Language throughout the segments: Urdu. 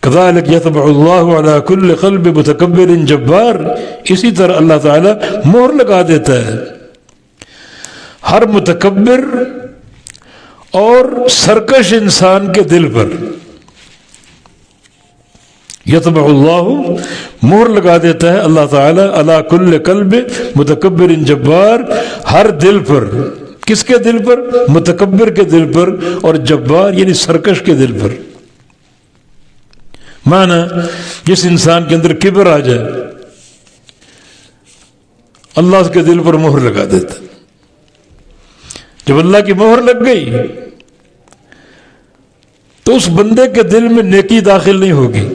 کذالک یطبع اللہ علی کل قلب متکبر جبار، اسی طرح اللہ تعالیٰ مہر لگا دیتا ہے ہر متکبر اور سرکش انسان کے دل پر. یطبع اللہ، مہر لگا دیتا ہے اللہ تعالیٰ علی کل قلب متکبر جبار، ہر دل پر. کس کے دل پر؟ متکبر کے دل پر، اور جبار یعنی سرکش کے دل پر. معنی جس انسان کے اندر کبر آ جائے اللہ اس کے دل پر مہر لگا دیتا. جب اللہ کی مہر لگ گئی تو اس بندے کے دل میں نیکی داخل نہیں ہوگی.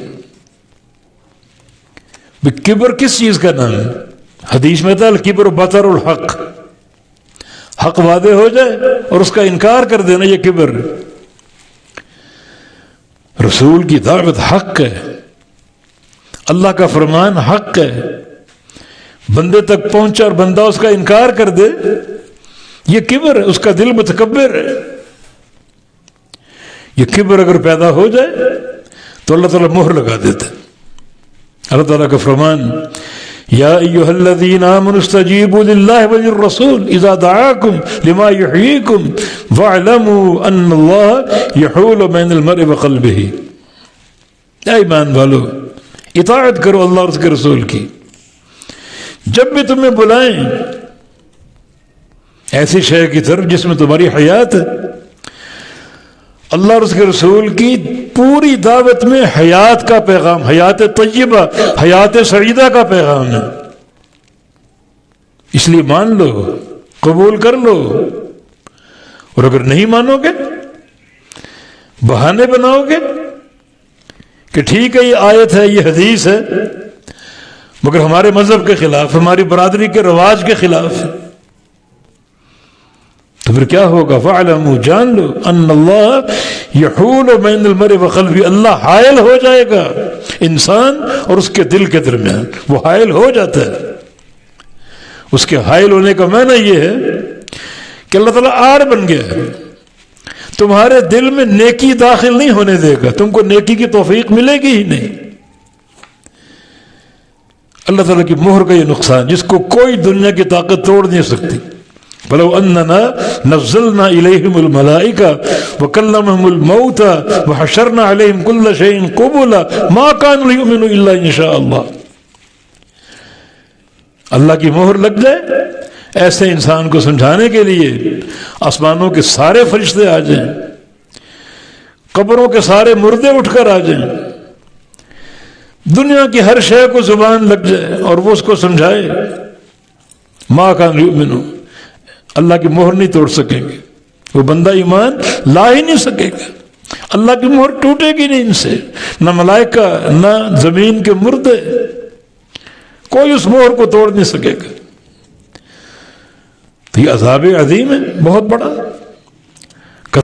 کبر کس چیز کا نام ہے؟ حدیث میں تھا الکبر بطر الحق، حق واضح ہو جائے اور اس کا انکار کر دینا، یہ کبر. رسول کی دعوت حق ہے، اللہ کا فرمان حق ہے، بندے تک پہنچا اور بندہ اس کا انکار کر دے، یہ کبر ہے، اس کا دل متکبر ہے. یہ کبر اگر پیدا ہو جائے تو اللہ تعالیٰ مہر لگا دیتا ہے. اللہ تعالیٰ کا فرمان یا ایھا الذین آمنوا استجیبوا للہ وللرسول اذا دعاکم لما یحییکم واعلموا ان اللہ یحول بین المرء وقلبہ. اے ایمان والو، اطاعت کرو اللہ اور اس کے رسول کی جب بھی تمہیں بلائیں ایسی شے کی طرف جس میں تمہاری حیات ہے. اللہ اور اس کے رسول کی پوری دعوت میں حیات کا پیغام، حیات طیبہ، حیات سعیدہ کا پیغام ہے. اس لیے مان لو، قبول کر لو، اور اگر نہیں مانو گے، بہانے بناؤ گے کہ ٹھیک ہے یہ آیت ہے، یہ حدیث ہے، مگر ہمارے مذہب کے خلاف، ہماری برادری کے رواج کے خلاف، تو پھر کیا ہوگا؟ فَاعْلَمُوا، جان لو، ان اللہ یحول بین المرء وقلبہ، اللہ حائل ہو جائے گا انسان اور اس کے دل کے درمیان. وہ حائل ہو جاتا ہے. اس کے حائل ہونے کا معنی یہ ہے کہ اللہ تعالیٰ آڑ بن گیا ہے، تمہارے دل میں نیکی داخل نہیں ہونے دے گا، تم کو نیکی کی توفیق ملے گی ہی نہیں. اللہ تعالیٰ کی مہر کا یہ نقصان جس کو کوئی دنیا کی طاقت توڑ نہیں سکتی. وَلَوْ أَنَّنَا نَزَّلْنَا إِلَيْهِمُ الْمَلَائِكَةَ وَكَلَّمَهُمُ الْمَوْتَى وَحَشَرْنَا عَلَيْهِمْ كُلَّ شَيْءٍ قُبُلًا مَا كَانُوا لِيُؤْمِنُوا إِلَّا إِن شَاءَ اللَّهُ. اللہ کی مہر لگ جائے ایسے انسان کو سمجھانے کے لیے آسمانوں کے سارے فرشتے آ جائیں، قبروں کے سارے مردے اٹھ کر آ جائیں، دنیا کی ہر شے کو زبان لگ جائے اور وہ اس کو سمجھائے، ما كانوا ليؤمنوا، اللہ کی مہر نہیں توڑ سکیں گے. وہ بندہ ایمان لا ہی نہیں سکے گا. اللہ کی مہر ٹوٹے گی نہیں ان سے، نہ ملائکہ نہ زمین کے مردے، کوئی اس مہر کو توڑ نہیں سکے گا. تو یہ عذاب عظیم ہے، بہت بڑا.